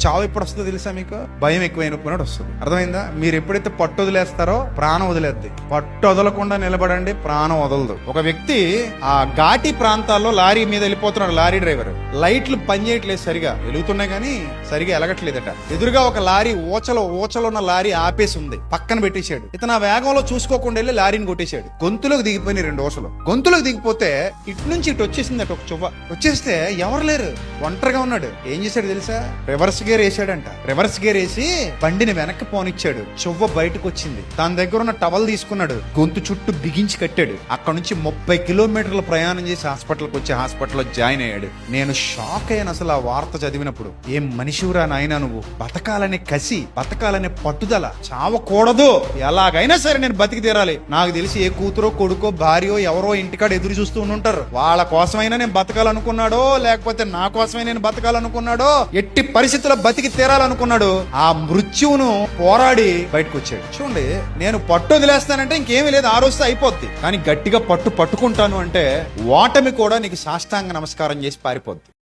చావు ఎప్పుడు వస్తుందో తెలుసా మీకు? భయం ఎక్కువైనప్పుడు వస్తుంది. అర్థమైందా? మీరు ఎప్పుడైతే పట్టు వదిలేస్తారో ప్రాణం వదిలేద్ది. పట్టు వదలకుండా నిలబడండి, ప్రాణం వదలదు. ఒక వ్యక్తి ఆ ఘాటి ప్రాంతాల్లో లారీ మీద వెళ్ళిపోతున్నాడు. లారీ డ్రైవర్ లైట్లు పనిచేయట్లేదు, సరిగా వెలుగుతున్నాయి కానీ సరిగా ఎలగట్లేదట. ఎదురుగా ఒక లారీ ఊచలో ఉన్న లారీ ఆపేసి ఉంది, పక్కన పెట్టేశాడు. ఇతను ఆ వేగంలో చూసుకోకుండా వెళ్ళి లారీని కొట్టేశాడు. గొంతులోకి దిగిపోయినాయి 2 ఊసలు. గొంతులోకి దిగిపోతే ఇటు నుంచి ఇటు వచ్చేసిందట ఒక చువ్వ. వచ్చేస్తే ఎవరు లేరు, ఒంటరిగా ఉన్నాడు. ఏం చేశాడు తెలుసా? రివర్స్ గేర్ వేసాడంట. రివర్స్ గేర్ వేసి బండిని వెనక్కి పోనిచ్చాడు. చువ్వ బయటకు వచ్చింది. తన దగ్గర ఉన్న టవల్ తీసుకున్నాడు, గొంతు చుట్టూ బిగించి కట్టాడు. అక్కడ నుంచి 30 కిలోమీటర్ల ప్రయాణం చేసి హాస్పిటల్కి వచ్చి హాస్పిటల్లో జాయిన్ అయ్యాడు. నేను షాక్ అయ్యాను అసలు ఆ వార్త చదివినప్పుడు. ఏం మనిషిరా నాయనా నువ్వు! బతకాలనే కసి, బతకాలనే పట్టుదల, చావకూడదు, ఎలాగైనా సరే నేను బతికి తీరాలి. నాకు తెలిసి ఏ కూతురో కొడుకో భార్యో ఎవరో ఇంటికాడ ఎదురు చూస్తూ ఉంటారు. వాళ్ళ కోసమైనా నేను బతకాలనుకున్నాడో లేకపోతే నా కోసమే నేను బతకాలనుకున్నాడో, ఎట్టి పరిస్థితుల్లో బతికి తీరాలనుకున్నాడు. ఆ మృత్యువును పోరాడి బయటకు వచ్చాడు. చూడండి, నేను పట్టు వదిలేస్తానంటే ఇంకేమీ లేదు, ఆ రోజుతో అయిపోద్ది. కానీ గట్టిగా పట్టుకుంటాను అంటే ఓటమి కూడా నీకు సాష్టాంగ నమస్కారం చేసి పారిపోద్ది.